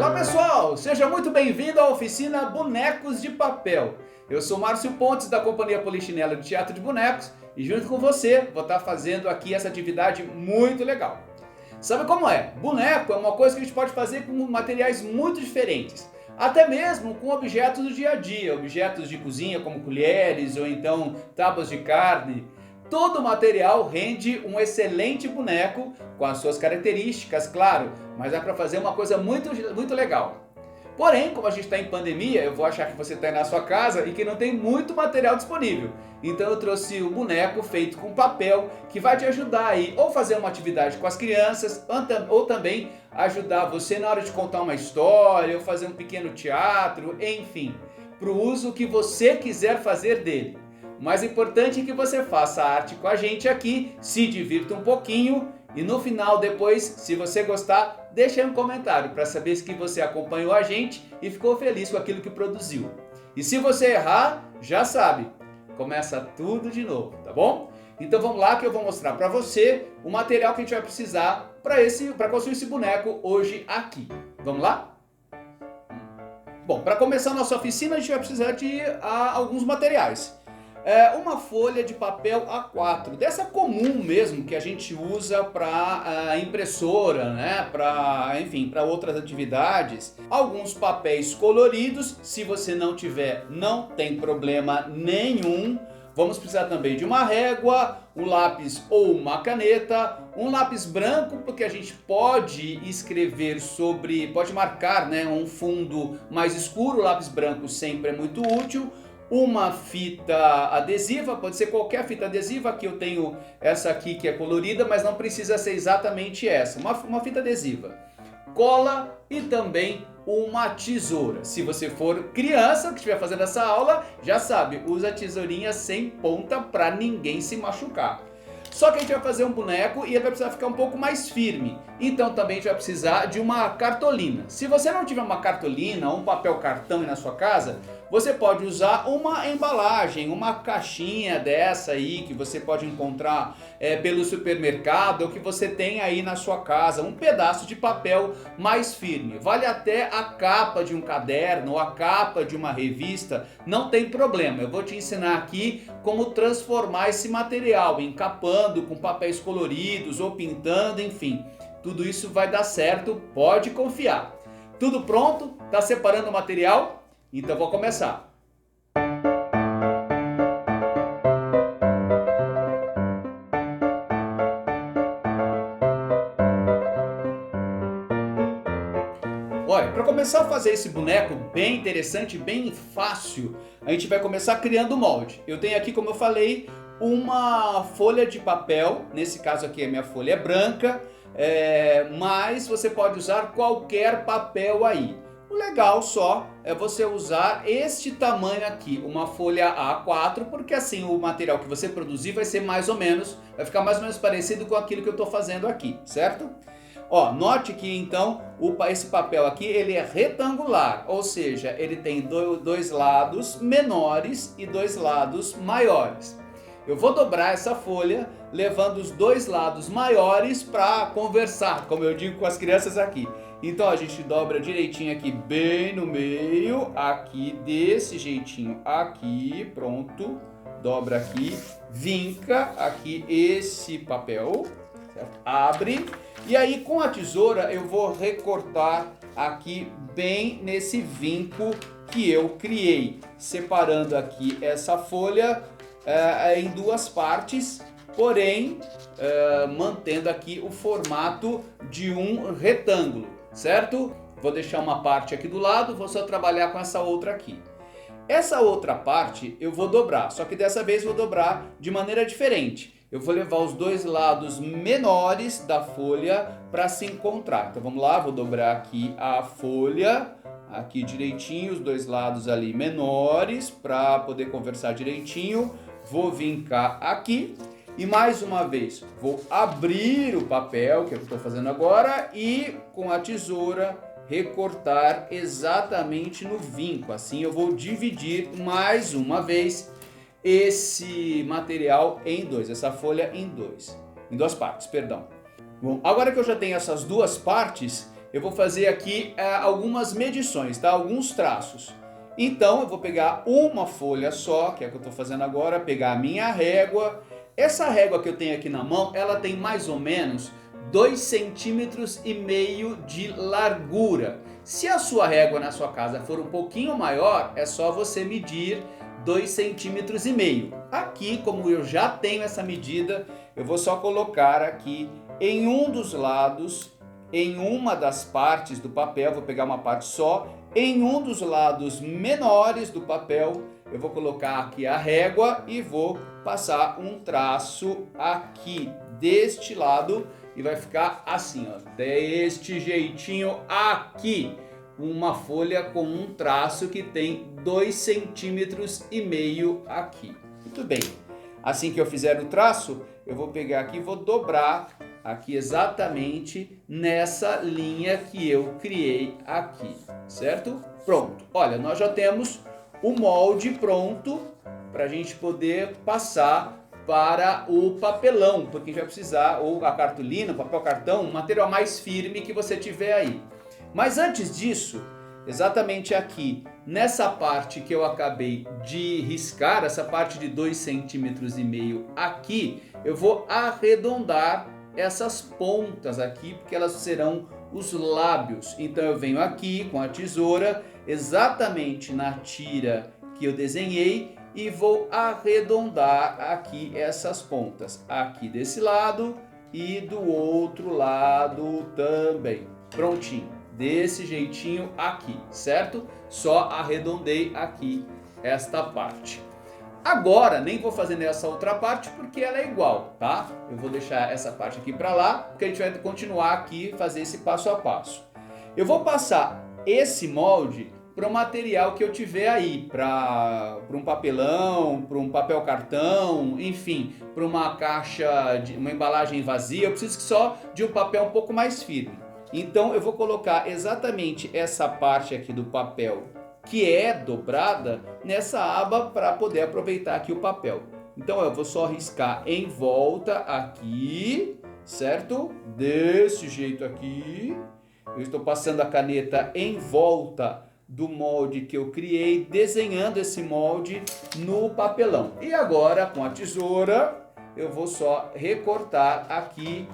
Olá pessoal, seja muito bem-vindo à oficina Bonecos de Papel. Eu sou Márcio Pontes da Companhia Polichinela de Teatro de Bonecos e junto com você vou estar fazendo aqui essa atividade muito legal. Sabe como é? Boneco é uma coisa que a gente pode fazer com materiais muito diferentes, até mesmo com objetos do dia a dia, objetos de cozinha como colheres ou então tábuas de carne. Todo material rende um excelente boneco, com as suas características, claro, mas dá para fazer uma coisa muito legal. Porém, como a gente está em pandemia, eu vou achar que você está aí na sua casa e que não tem muito material disponível. Então eu trouxe o boneco feito com papel, que vai te ajudar aí, ou fazer uma atividade com as crianças, ou também ajudar você na hora de contar uma história, ou fazer um pequeno teatro, enfim, para o uso que você quiser fazer dele. O mais importante é que você faça arte com a gente aqui, se divirta um pouquinho e no final depois, se você gostar, deixa aí um comentário para saber se você acompanhou a gente e ficou feliz com aquilo que produziu. E se você errar, já sabe, começa tudo de novo, tá bom? Então vamos lá que eu vou mostrar para você o material que a gente vai precisar para construir esse boneco hoje aqui. Vamos lá? Bom, para começar a nossa oficina a gente vai precisar de alguns materiais. Uma folha de papel A4, dessa comum mesmo que a gente usa para impressora, né? Para outras atividades. Alguns papéis coloridos, se você não tiver, não tem problema nenhum. Vamos precisar também de uma régua, um lápis ou uma caneta, um lápis branco, porque a gente pode escrever pode marcar, né, um fundo mais escuro, o lápis branco sempre é muito útil. Uma fita adesiva, pode ser qualquer fita adesiva, aqui eu tenho essa aqui que é colorida, mas não precisa ser exatamente essa, uma fita adesiva. Cola e também uma tesoura. Se você for criança que estiver fazendo essa aula, já sabe, usa a tesourinha sem ponta para ninguém se machucar. Só que a gente vai fazer um boneco e ele vai precisar ficar um pouco mais firme. Então também a gente vai precisar de uma cartolina. Se você não tiver uma cartolina ou um papel cartão aí na sua casa, você pode usar uma embalagem, uma caixinha dessa aí que você pode encontrar pelo supermercado ou que você tem aí na sua casa, um pedaço de papel mais firme. Vale até a capa de um caderno ou a capa de uma revista, não tem problema. Eu vou te ensinar aqui como transformar esse material, encapando com papéis coloridos ou pintando, enfim. Tudo isso vai dar certo, pode confiar. Tudo pronto? Tá separando o material? Então vou começar. Olha, para começar a fazer esse boneco bem interessante, bem fácil, a gente vai começar criando o molde. Eu tenho aqui, como eu falei, uma folha de papel, nesse caso aqui a minha folha é branca, mas você pode usar qualquer papel aí. O legal só é você usar este tamanho aqui, uma folha A4, porque assim o material que você produzir vai ficar mais ou menos parecido com aquilo que eu estou fazendo aqui, certo? Ó, note que então esse papel aqui ele é retangular, ou seja, ele tem dois lados menores e dois lados maiores. Eu vou dobrar essa folha, levando os dois lados maiores para conversar, como eu digo com as crianças aqui. Então a gente dobra direitinho aqui, bem no meio, aqui desse jeitinho, aqui, pronto. Dobra aqui, vinca aqui esse papel, certo? Abre. E aí com a tesoura eu vou recortar aqui bem nesse vinco que eu criei, separando aqui essa folha em duas partes, porém mantendo aqui o formato de um retângulo, certo? Vou deixar uma parte aqui do lado, vou só trabalhar com essa outra aqui. Essa outra parte eu vou dobrar, só que dessa vez vou dobrar de maneira diferente. Eu vou levar os dois lados menores da folha para se encontrar. Então vamos lá, vou dobrar aqui a folha, aqui direitinho, os dois lados ali menores para poder conversar direitinho. Vou vincar aqui e mais uma vez vou abrir o papel, que é o que eu estou fazendo agora, e com a tesoura recortar exatamente no vinco. Assim eu vou dividir mais uma vez esse material em dois, essa folha em duas partes, perdão. Bom, agora que eu já tenho essas duas partes, eu vou fazer aqui algumas medições, tá? Alguns traços. Então eu vou pegar uma folha só, que é o que eu estou fazendo agora, pegar a minha régua. Essa régua que eu tenho aqui na mão, ela tem mais ou menos 2,5 centímetros de largura. Se a sua régua na sua casa for um pouquinho maior, é só você medir 2,5 centímetros. Aqui, como eu já tenho essa medida, eu vou só colocar aqui em um dos lados, em uma das partes do papel, vou pegar uma parte só, em um dos lados menores do papel, eu vou colocar aqui a régua e vou passar um traço aqui deste lado e vai ficar assim, ó, deste jeitinho aqui. Uma folha com um traço que tem 2,5 centímetros aqui. Muito bem. Assim que eu fizer o traço, eu vou pegar aqui e vou dobrar aqui exatamente nessa linha que eu criei aqui, certo? Pronto. Olha, nós já temos o molde pronto para a gente poder passar para o papelão, porque a gente vai precisar, ou a cartolina, o papel cartão, um material mais firme que você tiver aí. Mas antes disso, exatamente aqui, nessa parte que eu acabei de riscar, essa parte de 2,5 centímetros aqui, eu vou arredondar essas pontas aqui, porque elas serão os lábios. Então eu venho aqui com a tesoura, exatamente na tira que eu desenhei, e vou arredondar aqui essas pontas, aqui desse lado e do outro lado também. Prontinho, desse jeitinho aqui, certo? Só arredondei aqui esta parte. Agora, nem vou fazer nessa outra parte porque ela é igual, tá? Eu vou deixar essa parte aqui para lá, porque a gente vai continuar aqui, fazer esse passo a passo. Eu vou passar esse molde para o material que eu tiver aí, para um papelão, para um papel cartão, enfim, para uma caixa, uma embalagem vazia, eu preciso só de um papel um pouco mais firme. Então eu vou colocar exatamente essa parte aqui do papel que é dobrada nessa aba para poder aproveitar aqui o papel. Então eu vou só riscar em volta aqui, certo? Desse jeito aqui. Eu estou passando a caneta em volta do molde que eu criei, desenhando esse molde no papelão. E agora, com a tesoura, eu vou só recortar aqui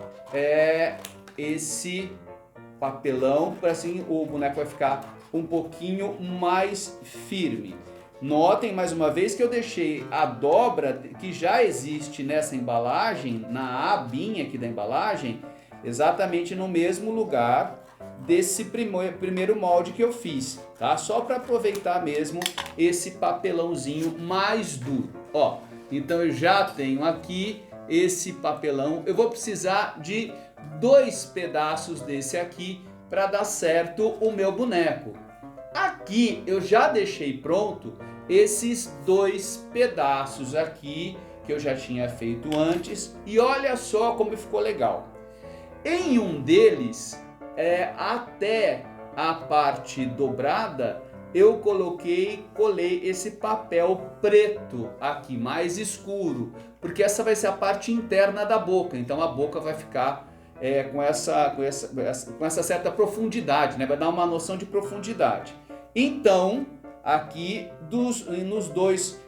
esse papelão, para assim o boneco vai ficar um pouquinho mais firme. Notem mais uma vez que eu deixei a dobra que já existe nessa embalagem, na abinha aqui da embalagem, exatamente no mesmo lugar desse primeiro molde que eu fiz, tá? Só para aproveitar mesmo esse papelãozinho mais duro, ó. Então eu já tenho aqui esse papelão. Eu vou precisar de 2 pedaços desse aqui para dar certo o meu boneco. Aqui eu já deixei pronto esses 2 pedaços aqui que eu já tinha feito antes e olha só como ficou legal. Em um deles, até a parte dobrada, eu colei esse papel preto aqui, mais escuro, porque essa vai ser a parte interna da boca, então a boca vai ficar com essa certa profundidade, né? Vai dar uma noção de profundidade. Então, aqui nos 2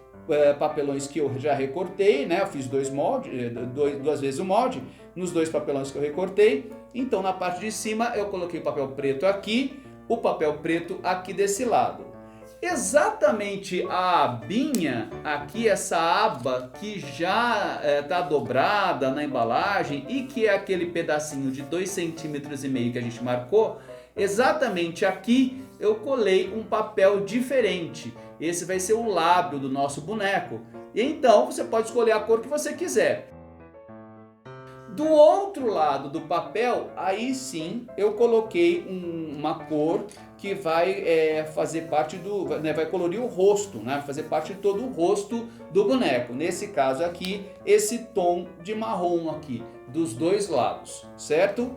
papelões que eu já recortei, né? Eu fiz 2 vezes o molde, nos 2 papelões que eu recortei. Então, na parte de cima, eu coloquei o papel preto aqui, o papel preto aqui desse lado. Exatamente a abinha, aqui essa aba que já está dobrada na embalagem e que é aquele pedacinho de 2,5 centímetros que a gente marcou, exatamente aqui eu colei um papel diferente. Esse vai ser o lábio do nosso boneco. E então você pode escolher a cor que você quiser. Do outro lado do papel, aí sim eu coloquei uma cor que vai fazer parte vai colorir o rosto, né? Fazer parte de todo o rosto do boneco. Nesse caso aqui, esse tom de marrom aqui, dos 2 lados, certo?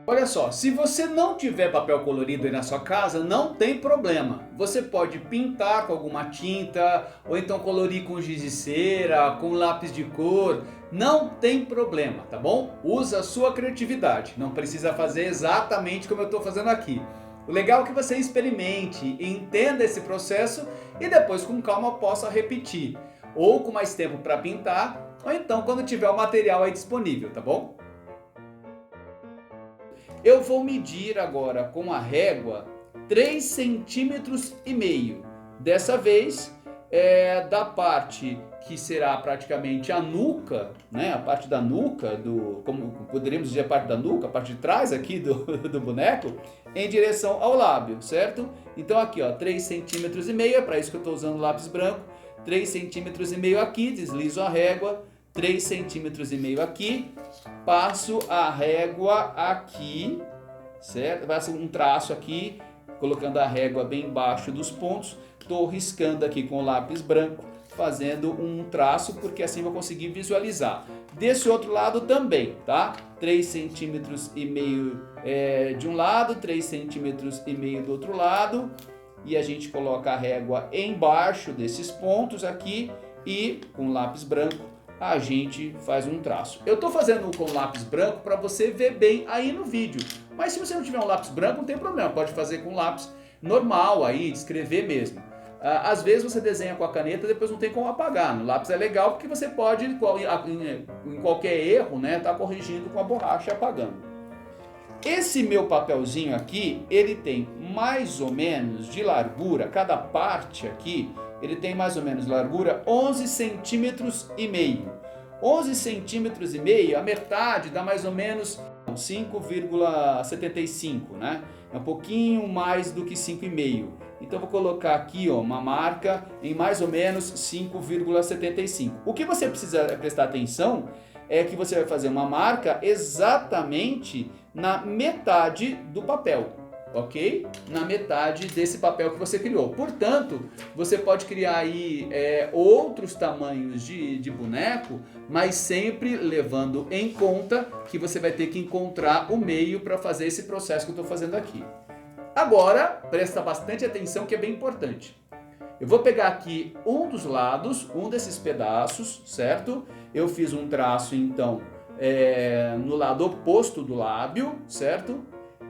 Olha só, se você não tiver papel colorido aí na sua casa, não tem problema. Você pode pintar com alguma tinta, ou então colorir com giz de cera, com lápis de cor. Não tem problema, tá bom? Usa a sua criatividade. Não precisa fazer exatamente como eu estou fazendo aqui. O legal é que você experimente, entenda esse processo e depois com calma possa repetir. Ou com mais tempo para pintar, ou então quando tiver o material aí disponível, tá bom? Eu vou medir agora com a régua 3,5 centímetros. Dessa vez, da parte que será praticamente a nuca, né? A parte da nuca, como poderíamos dizer, a parte da nuca, a parte de trás aqui do boneco, em direção ao lábio, certo? Então aqui, ó, 3,5 centímetros, é para isso que eu estou usando lápis branco. 3,5 centímetros aqui, deslizo a régua. 3,5 centímetros aqui, passo a régua aqui, certo? Faço um traço aqui, colocando a régua bem embaixo dos pontos. Estou riscando aqui com o lápis branco, fazendo um traço, porque assim vou conseguir visualizar. Desse outro lado também, tá? 3,5 centímetros de um lado, 3,5 centímetros do outro lado. E a gente coloca a régua embaixo desses pontos aqui e com lápis branco a gente faz um traço. Eu estou fazendo com lápis branco para você ver bem aí no vídeo. Mas se você não tiver um lápis branco, não tem problema. Pode fazer com lápis normal aí, de escrever mesmo. Às vezes você desenha com a caneta e depois não tem como apagar. No lápis é legal porque você pode, em qualquer erro, né, tá corrigindo com a borracha e apagando. Esse meu papelzinho aqui, ele tem mais ou menos de largura, cada parte aqui, ele tem mais ou menos largura 11,5 centímetros. 11,5 centímetros, a metade dá mais ou menos 5,75, né? É um pouquinho mais do que 5,5. Então vou colocar aqui, ó, uma marca em mais ou menos 5,75. O que você precisa prestar atenção é que você vai fazer uma marca exatamente na metade do papel, ok? Na metade desse papel que você criou. Portanto, você pode criar aí outros tamanhos de boneco, mas sempre levando em conta que você vai ter que encontrar o meio para fazer esse processo que eu estou fazendo aqui. Agora, presta bastante atenção que é bem importante. Eu vou pegar aqui um dos lados, um desses pedaços, certo? Eu fiz um traço, então, no lado oposto do lábio, certo?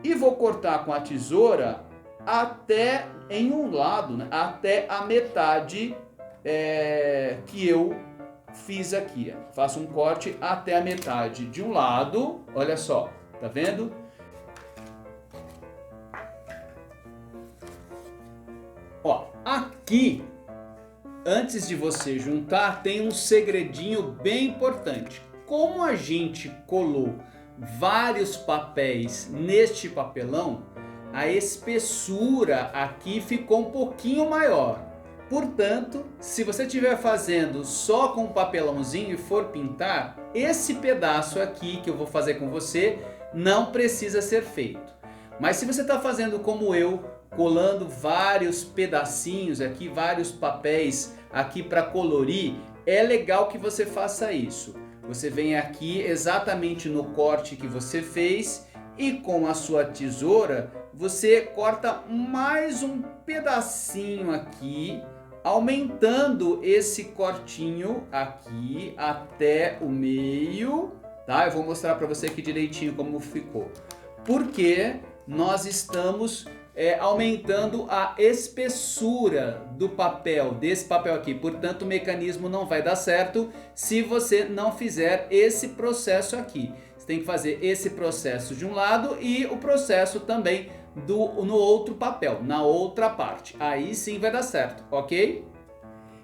E vou cortar com a tesoura até em um lado, né? Até a metade que eu fiz aqui. Faço um corte até a metade de um lado, olha só, tá vendo? Ó, aqui, antes de você juntar, tem um segredinho bem importante. Como a gente colou vários papéis neste papelão, a espessura aqui ficou um pouquinho maior. Portanto, se você estiver fazendo só com um papelãozinho e for pintar, esse pedaço aqui que eu vou fazer com você não precisa ser feito. Mas se você está fazendo como eu, colando vários pedacinhos aqui, vários papéis aqui para colorir, é legal que você faça isso. Você vem aqui exatamente no corte que você fez e com a sua tesoura você corta mais um pedacinho aqui, aumentando esse cortinho aqui até o meio, tá? Eu vou mostrar para você aqui direitinho como ficou. Porque nós estamos aumentando a espessura do papel, desse papel aqui. Portanto, o mecanismo não vai dar certo se você não fizer esse processo aqui. Você tem que fazer esse processo de um lado e o processo também no outro papel, na outra parte. Aí sim vai dar certo, ok?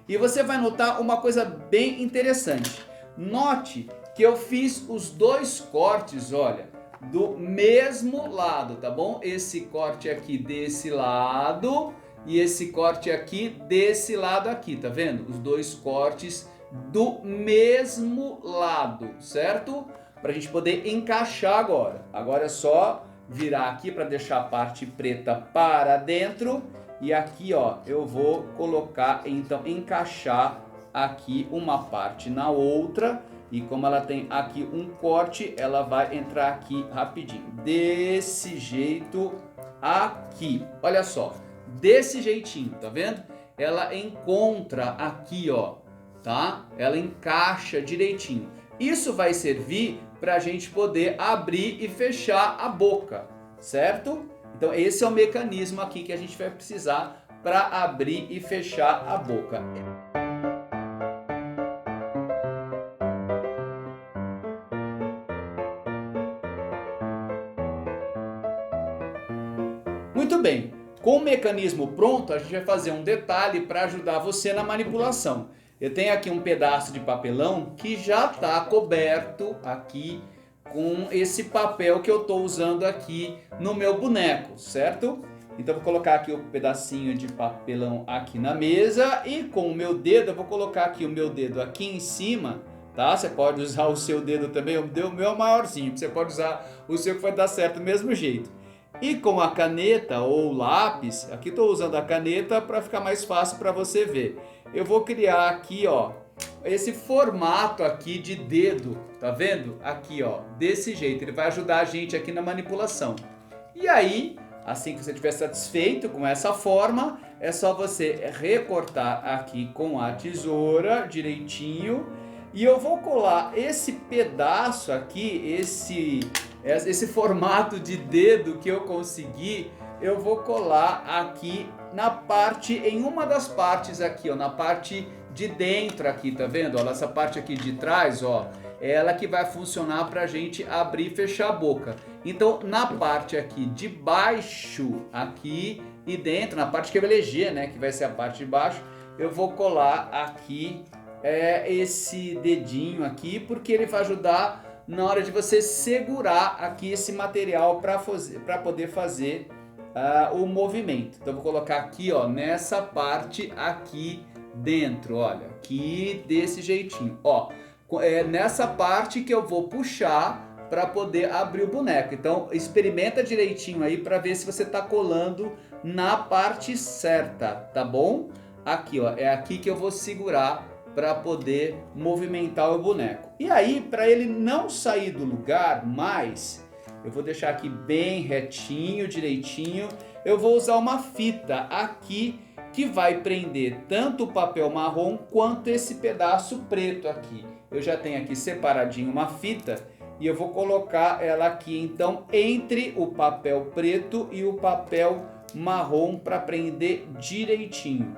E você vai notar uma coisa bem interessante. Note que eu fiz os dois cortes, olha, do mesmo lado, tá bom? Esse corte aqui desse lado e esse corte aqui desse lado aqui, tá vendo? Os dois cortes do mesmo lado, certo? Pra gente poder encaixar agora. Agora é só virar aqui para deixar a parte preta para dentro e aqui, ó, eu vou colocar, então, encaixar aqui uma parte na outra. E como ela tem aqui um corte, ela vai entrar aqui rapidinho. Desse jeito aqui. Olha só. Desse jeitinho, tá vendo? Ela encontra aqui, ó, tá? Ela encaixa direitinho. Isso vai servir para a gente poder abrir e fechar a boca, certo? Então esse é o mecanismo aqui que a gente vai precisar para abrir e fechar a boca. Muito bem, com o mecanismo pronto, a gente vai fazer um detalhe para ajudar você na manipulação. Eu tenho aqui um pedaço de papelão que já está coberto aqui com esse papel que eu estou usando aqui no meu boneco, certo? Então eu vou colocar aqui um pedacinho de papelão aqui na mesa e com o meu dedo, eu vou colocar aqui o meu dedo aqui em cima, tá? Você pode usar o seu dedo também, o meu é maiorzinho, você pode usar o seu que vai dar certo do mesmo jeito. E com a caneta ou lápis, aqui estou usando a caneta para ficar mais fácil para você ver. Eu vou criar aqui, ó, esse formato aqui de dedo, tá vendo? Aqui, ó, desse jeito, ele vai ajudar a gente aqui na manipulação. E aí, assim que você estiver satisfeito com essa forma, é só você recortar aqui com a tesoura direitinho. E eu vou colar esse pedaço aqui, esse formato de dedo que eu consegui, eu vou colar aqui na parte, em uma das partes aqui, ó, na parte de dentro aqui, tá vendo? Ó, essa parte aqui de trás, ó, é ela que vai funcionar pra gente abrir e fechar a boca. Então, na parte aqui de baixo, aqui e dentro, na parte que vai eleger, né, que vai ser a parte de baixo, eu vou colar aqui esse dedinho aqui, porque ele vai ajudar na hora de você segurar aqui esse material para poder fazer o movimento. Então eu vou colocar aqui, ó, nessa parte aqui dentro, olha, aqui desse jeitinho, ó, nessa parte que eu vou puxar para poder abrir o boneco. Então experimenta direitinho aí para ver se você está colando na parte certa, tá bom? Aqui, ó, é aqui que eu vou segurar para poder movimentar o boneco. E aí, para ele não sair do lugar mais, eu vou deixar aqui bem retinho, direitinho. Eu vou usar uma fita aqui que vai prender tanto o papel marrom quanto esse pedaço preto aqui. Eu já tenho aqui separadinho uma fita e eu vou colocar ela aqui então entre o papel preto e o papel marrom para prender direitinho.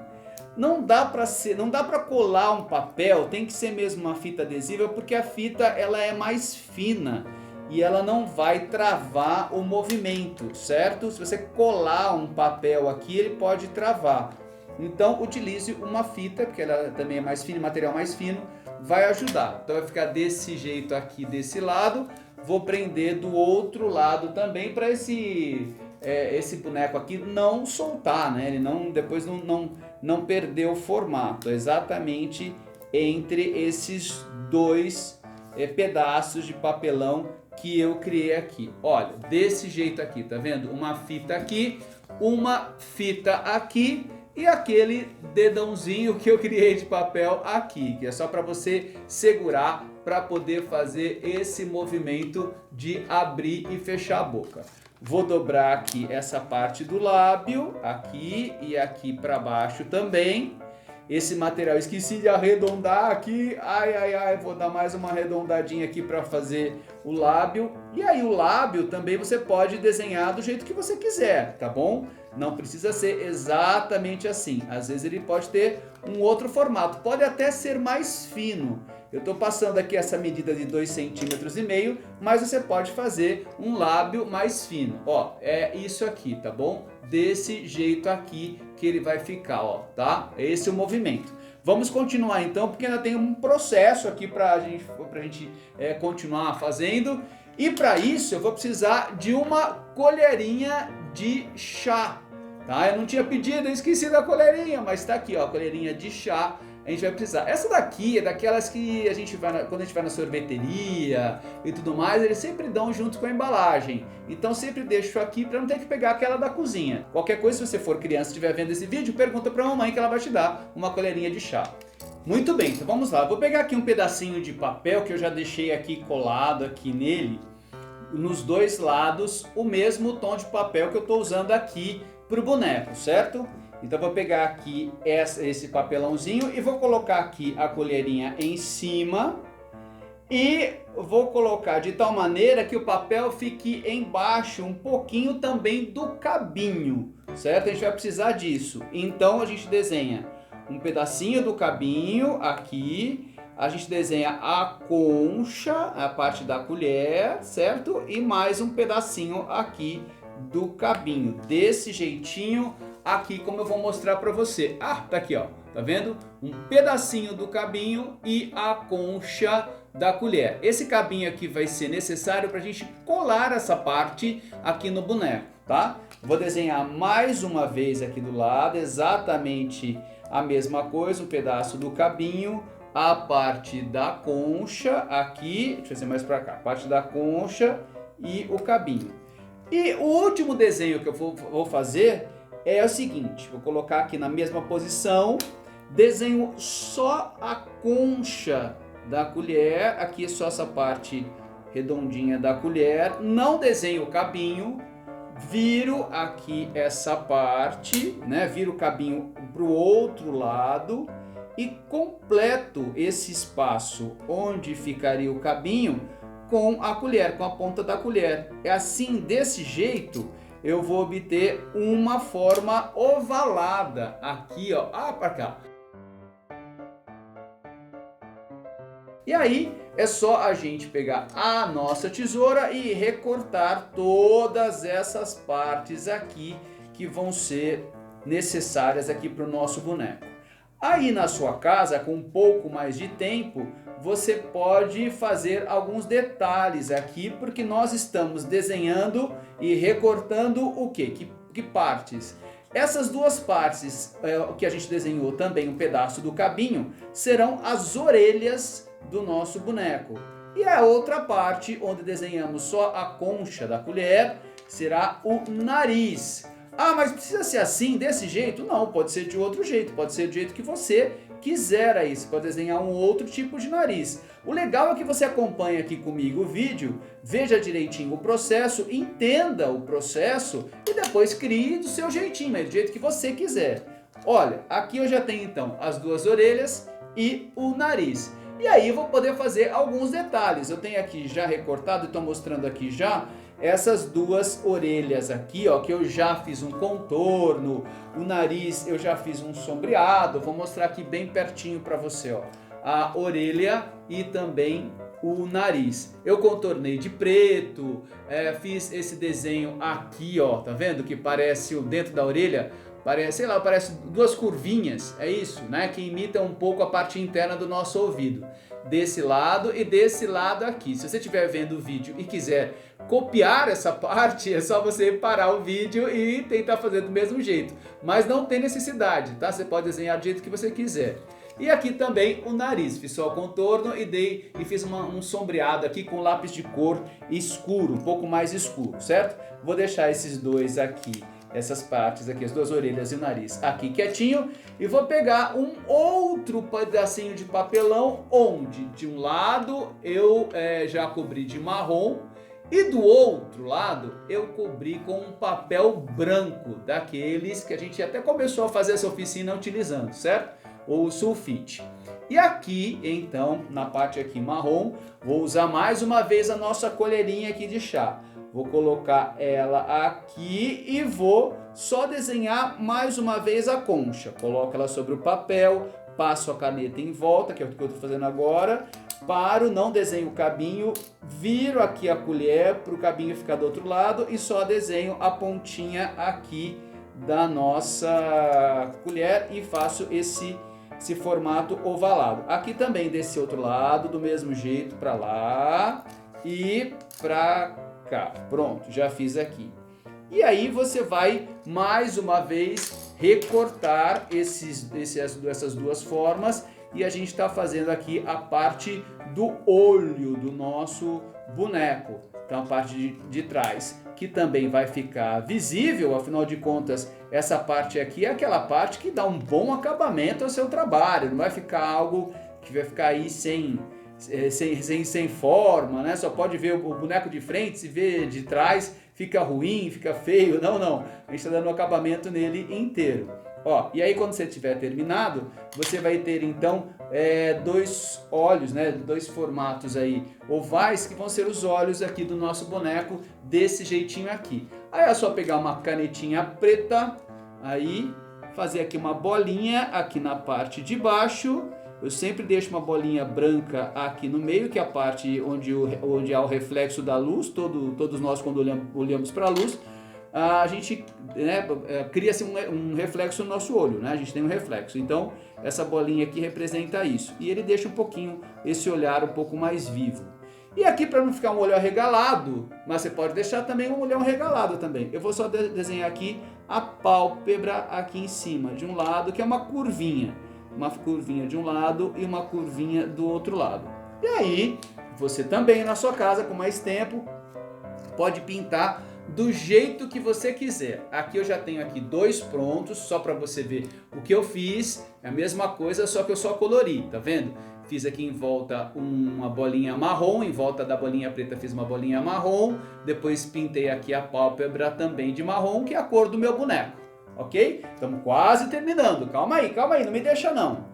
Não dá para colar um papel, tem que ser mesmo uma fita adesiva, porque a fita ela é mais fina e ela não vai travar o movimento, certo? Se você colar um papel aqui, ele pode travar. Então utilize uma fita, porque ela também é mais fina, material mais fino, vai ajudar. Então vai ficar desse jeito aqui desse lado, vou prender do outro lado também para esse boneco aqui não soltar, né? Ele depois não perder o formato, exatamente entre esses dois pedaços de papelão que eu criei aqui. Olha, desse jeito aqui, tá vendo? Uma fita aqui, uma fita aqui e aquele dedãozinho que eu criei de papel aqui, que é só para você segurar para poder fazer esse movimento de abrir e fechar a boca. Vou dobrar aqui essa parte do lábio, aqui e aqui para baixo também. Esse material, esqueci de arredondar aqui, vou dar mais uma arredondadinha aqui para fazer o lábio. E aí o lábio também você pode desenhar do jeito que você quiser, tá bom? Não precisa ser exatamente assim, às vezes ele pode ter um outro formato, pode até ser mais fino. Eu estou passando aqui essa medida de 2,5 cm, mas você pode fazer um lábio mais fino. Ó, é isso aqui, tá bom? Desse jeito aqui que ele vai ficar, ó, tá? Esse é o movimento. Vamos continuar então, porque ainda tem um processo aqui pra gente continuar fazendo. E para isso eu vou precisar de uma colherinha de chá, tá? Eu não tinha pedido, eu esqueci da colherinha, mas tá aqui, ó, a colherinha de chá. A gente vai precisar. Essa daqui é daquelas que a gente vai quando a gente vai na sorveteria e tudo mais, eles sempre dão junto com a embalagem. Então sempre deixo aqui para não ter que pegar aquela da cozinha. Qualquer coisa, se você for criança e estiver vendo esse vídeo, pergunta para a mamãe que ela vai te dar uma colherinha de chá. Muito bem, então vamos lá. Eu vou pegar aqui um pedacinho de papel que eu já deixei aqui colado aqui nele, nos dois lados, o mesmo tom de papel que eu estou usando aqui para o boneco, certo? Então vou pegar aqui esse papelãozinho e vou colocar aqui a colherinha em cima e vou colocar de tal maneira que o papel fique embaixo um pouquinho também do cabinho, certo? A gente vai precisar disso. Então a gente desenha um pedacinho do cabinho aqui, a gente desenha a concha, a parte da colher, certo? E mais um pedacinho aqui do cabinho, desse jeitinho aqui como eu vou mostrar para você. Ah, tá aqui ó, tá vendo? Um pedacinho do cabinho e a concha da colher. Esse cabinho aqui vai ser necessário para a gente colar essa parte aqui no boneco, tá? Vou desenhar mais uma vez aqui do lado, exatamente a mesma coisa, um pedaço do cabinho, a parte da concha aqui, deixa eu fazer mais para cá, a parte da concha e o cabinho. E o último desenho que eu vou fazer é o seguinte, vou colocar aqui na mesma posição, desenho só a concha da colher, aqui só essa parte redondinha da colher, não desenho o cabinho, viro aqui essa parte, né? Viro o cabinho para o outro lado e completo esse espaço onde ficaria o cabinho com a colher, com a ponta da colher. É assim, desse jeito, eu vou obter uma forma ovalada aqui, ó, para cá. E aí é só a gente pegar a nossa tesoura e recortar todas essas partes aqui que vão ser necessárias aqui para o nosso boneco. Aí na sua casa, com um pouco mais de tempo, você pode fazer alguns detalhes aqui, porque nós estamos desenhando e recortando o quê? Que partes? Essas duas partes que a gente desenhou também um pedaço do cabinho, serão as orelhas do nosso boneco. E a outra parte, onde desenhamos só a concha da colher, será o nariz. Ah, mas precisa ser assim, desse jeito? Não, pode ser de outro jeito, pode ser do jeito que você quiser aí, você pode desenhar um outro tipo de nariz. O legal é que você acompanha aqui comigo o vídeo, veja direitinho o processo, entenda o processo e depois crie do seu jeitinho, mas do jeito que você quiser. Olha, aqui eu já tenho então as duas orelhas e o nariz. E aí eu vou poder fazer alguns detalhes. Eu tenho aqui já recortado, estou mostrando aqui já essas duas orelhas aqui, ó, que eu já fiz um contorno, o nariz eu já fiz um sombreado, vou mostrar aqui bem pertinho para você, ó, a orelha e também o nariz. Eu contornei de preto, fiz esse desenho aqui, ó, tá vendo que parece o dentro da orelha? Parece, sei lá, parece duas curvinhas, é isso, né? Que imita um pouco a parte interna do nosso ouvido. Desse lado e desse lado aqui. Se você estiver vendo o vídeo e quiser copiar essa parte, é só você parar o vídeo e tentar fazer do mesmo jeito. Mas não tem necessidade, tá? Você pode desenhar do jeito que você quiser. E aqui também o nariz, fiz só o contorno e fiz um sombreado aqui com lápis de cor escuro, um pouco mais escuro, certo? Vou deixar esses dois aqui, essas partes aqui, as duas orelhas e o nariz aqui quietinho, e vou pegar um outro pedacinho de papelão, onde de um lado eu já cobri de marrom, e do outro lado eu cobri com um papel branco, daqueles que a gente até começou a fazer essa oficina utilizando, certo? Ou sulfite. E aqui, então, na parte aqui marrom, vou usar mais uma vez a nossa colherinha aqui de chá. Vou colocar ela aqui e vou só desenhar mais uma vez a concha. Coloco ela sobre o papel, passo a caneta em volta, que é o que eu estou fazendo agora. Paro, não desenho o cabinho, viro aqui a colher para o cabinho ficar do outro lado e só desenho a pontinha aqui da nossa colher e faço esse formato ovalado. Aqui também desse outro lado, do mesmo jeito, para lá e para cá. Pronto, já fiz aqui. E aí você vai mais uma vez recortar essas duas formas e a gente está fazendo aqui a parte do olho do nosso boneco. Então a parte de trás, que também vai ficar visível, afinal de contas, essa parte aqui é aquela parte que dá um bom acabamento ao seu trabalho, não vai ficar algo que vai ficar aí sem forma, né? Só pode ver o boneco de frente, se vê de trás, fica ruim, fica feio. Não, não. A gente está dando um acabamento nele inteiro. Ó, e aí quando você tiver terminado, você vai ter então dois olhos, né? Dois formatos aí ovais que vão ser os olhos aqui do nosso boneco desse jeitinho aqui. Aí é só pegar uma canetinha preta, aí fazer aqui uma bolinha aqui na parte de baixo. Eu sempre deixo uma bolinha branca aqui no meio, que é a parte onde há o reflexo da luz. Todos nós, quando olhamos para a luz, a gente cria-se um reflexo no nosso olho, né? A gente tem um reflexo. Então, essa bolinha aqui representa isso. E ele deixa um pouquinho esse olhar um pouco mais vivo. E aqui, para não ficar um olho arregalado, mas você pode deixar também um olhão regalado também. Eu vou só desenhar aqui a pálpebra aqui em cima, de um lado, que é uma curvinha. Uma curvinha de um lado e uma curvinha do outro lado. E aí, você também na sua casa, com mais tempo, pode pintar do jeito que você quiser. Aqui eu já tenho aqui dois prontos, só para você ver o que eu fiz. É a mesma coisa, só que eu só colori, tá vendo? Fiz aqui em volta uma bolinha marrom, em volta da bolinha preta fiz uma bolinha marrom, depois pintei aqui a pálpebra também de marrom, que é a cor do meu boneco. Ok? Estamos quase terminando. Calma aí, não me deixa não.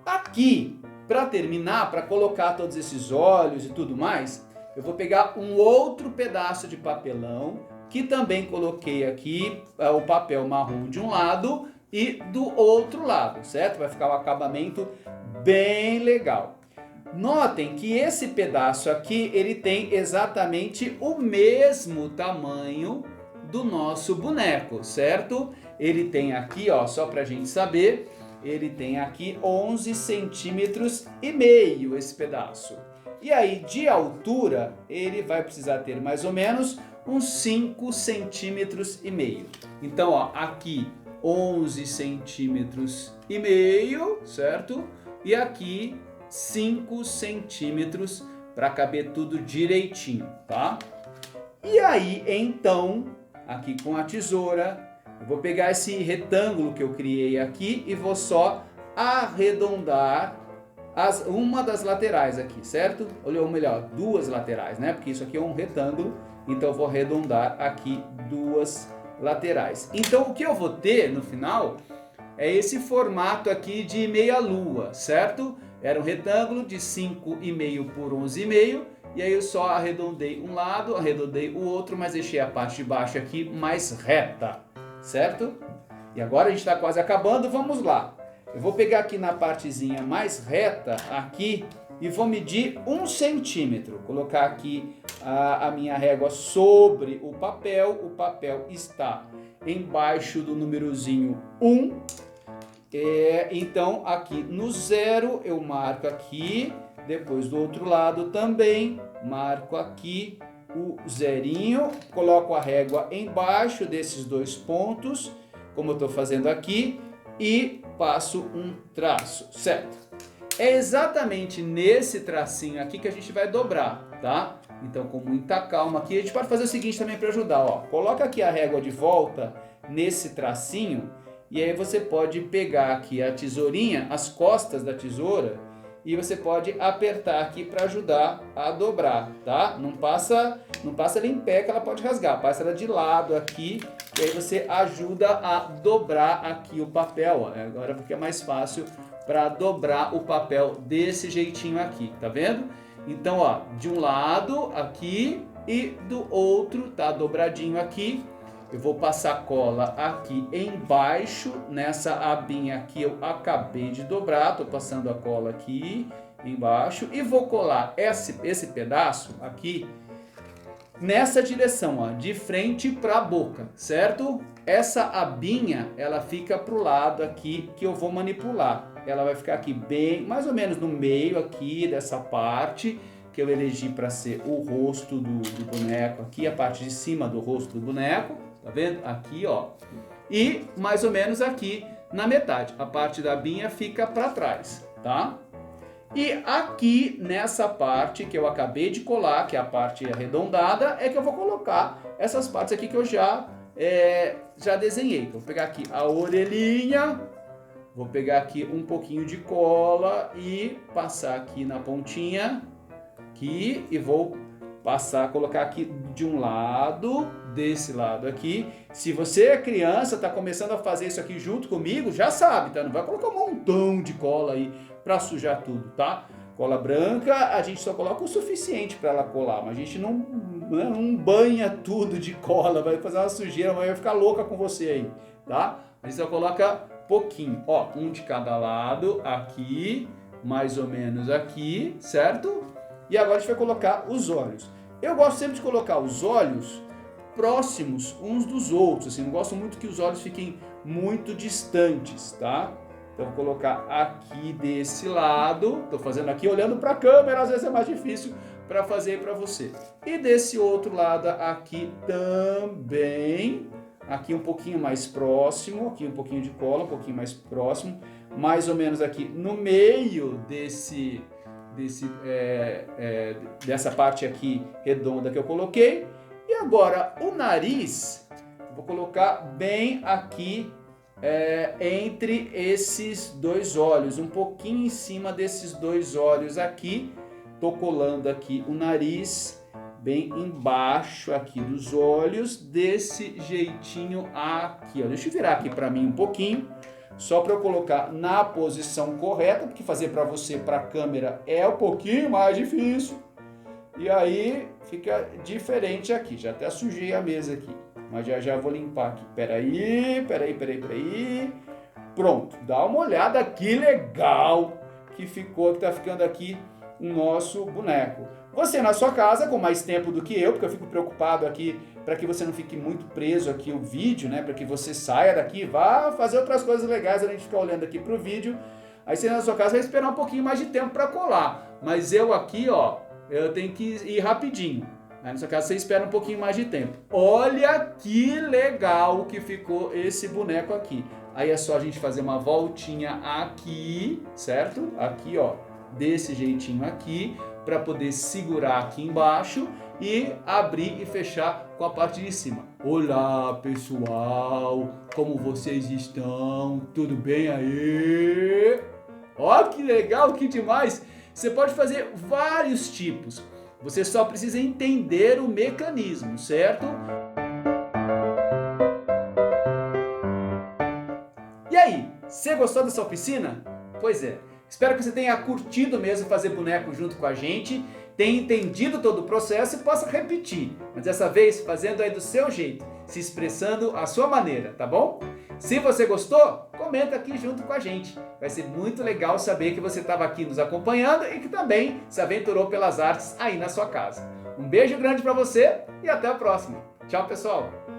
Aqui, para terminar, para colocar todos esses olhos e tudo mais, eu vou pegar um outro pedaço de papelão, que também coloquei aqui o papel marrom de um lado e do outro lado, certo? Vai ficar um acabamento bem legal. Notem que esse pedaço aqui, ele tem exatamente o mesmo tamanho do nosso boneco, certo? Ele tem aqui, ó, só pra gente saber, ele tem aqui 11 centímetros e meio esse pedaço. E aí, de altura, ele vai precisar ter mais ou menos uns 5 centímetros e meio. Então, ó, aqui 11 centímetros e meio, certo? E aqui 5 centímetros para caber tudo direitinho, tá? E aí, então, aqui com a tesoura, eu vou pegar esse retângulo que eu criei aqui e vou só arredondar uma das laterais aqui, certo? Ou melhor, duas laterais, né? Porque isso aqui é um retângulo, então eu vou arredondar aqui duas laterais. Então o que eu vou ter no final é esse formato aqui de meia lua, certo? Era um retângulo de 5,5 por 11,5 e aí eu só arredondei um lado, arredondei o outro, mas deixei a parte de baixo aqui mais reta, certo? E agora a gente está quase acabando, vamos lá. Eu vou pegar aqui na partezinha mais reta, aqui, e vou medir 1 centímetro. Colocar aqui a minha régua sobre o papel está embaixo do númerozinho 1. Então aqui no 0 eu marco aqui, depois do outro lado também, marco aqui o zerinho, coloco a régua embaixo desses dois pontos, como eu estou fazendo aqui, e passo um traço, certo? É exatamente nesse tracinho aqui que a gente vai dobrar, tá? Então, com muita calma aqui, a gente pode fazer o seguinte também para ajudar, ó. Coloca aqui a régua de volta nesse tracinho e aí você pode pegar aqui a tesourinha, as costas da tesoura, e você pode apertar aqui para ajudar a dobrar, tá? Não passa ela em pé que ela pode rasgar, passa ela de lado aqui, e aí você ajuda a dobrar aqui o papel, ó. Agora fica mais fácil para dobrar o papel desse jeitinho aqui, tá vendo? Então, ó, de um lado aqui e do outro, tá dobradinho aqui. Eu vou passar cola aqui embaixo, nessa abinha que eu acabei de dobrar. Tô passando a cola aqui embaixo e vou colar esse pedaço aqui nessa direção, ó, de frente para a boca, certo? Essa abinha, ela fica pro lado aqui que eu vou manipular. Ela vai ficar aqui bem, mais ou menos no meio aqui dessa parte que eu elegi para ser o rosto do boneco aqui, a parte de cima do rosto do boneco. Tá vendo? Aqui, ó. E mais ou menos aqui na metade. A parte da abinha fica para trás, tá? E aqui nessa parte que eu acabei de colar, que é a parte arredondada, é que eu vou colocar essas partes aqui que eu já desenhei. Vou pegar aqui a orelhinha, vou pegar aqui um pouquinho de cola e passar aqui na pontinha, aqui, e vou colocar aqui de um lado, desse lado aqui. Se você é criança, está começando a fazer isso aqui junto comigo, já sabe, tá? Não vai colocar um montão de cola aí para sujar tudo, tá? Cola branca, a gente só coloca o suficiente para ela colar, mas a gente não banha tudo de cola, vai fazer uma sujeira, vai ficar louca com você aí, tá? A gente só coloca pouquinho, ó, um de cada lado, aqui, mais ou menos aqui, certo? E agora a gente vai colocar os olhos. Eu gosto sempre de colocar os olhos próximos uns dos outros, assim, não gosto muito que os olhos fiquem muito distantes, tá? Então vou colocar aqui desse lado, tô fazendo aqui olhando para a câmera, às vezes é mais difícil para fazer para você. E desse outro lado aqui também, aqui um pouquinho mais próximo, aqui um pouquinho de cola, um pouquinho mais próximo, mais ou menos aqui no meio dessa parte aqui redonda que eu coloquei. E agora o nariz, vou colocar bem aqui entre esses dois olhos, um pouquinho em cima desses dois olhos aqui. Tô colando aqui o nariz bem embaixo aqui dos olhos, desse jeitinho aqui, ó. Deixa eu virar aqui para mim um pouquinho, só para eu colocar na posição correta, porque fazer para você, para a câmera, é um pouquinho mais difícil. E aí fica diferente aqui. Já até sujei a mesa aqui, mas já vou limpar aqui. Peraí. Pronto, dá uma olhada que legal que ficou, que tá ficando aqui o nosso boneco. Você na sua casa, com mais tempo do que eu, porque eu fico preocupado aqui para que você não fique muito preso aqui o vídeo, né? Para que você saia daqui, vá fazer outras coisas legais, a gente ficar olhando aqui pro vídeo. Aí você na sua casa vai esperar um pouquinho mais de tempo para colar. Mas eu aqui, ó, eu tenho que ir rapidinho. Aí na sua casa você espera um pouquinho mais de tempo. Olha que legal que ficou esse boneco aqui. Aí é só a gente fazer uma voltinha aqui, certo? Aqui, ó, desse jeitinho aqui, para poder segurar aqui embaixo e abrir e fechar com a parte de cima. Olá, pessoal, como vocês estão? Tudo bem aí? Ó, que legal, que demais! Você pode fazer vários tipos. Você só precisa entender o mecanismo, certo? E aí, você gostou dessa oficina? Pois é. Espero que você tenha curtido mesmo fazer boneco junto com a gente, tenha entendido todo o processo e possa repetir, mas dessa vez fazendo aí do seu jeito, se expressando à sua maneira, tá bom? Se você gostou, comenta aqui junto com a gente. Vai ser muito legal saber que você estava aqui nos acompanhando e que também se aventurou pelas artes aí na sua casa. Um beijo grande para você e até a próxima. Tchau, pessoal!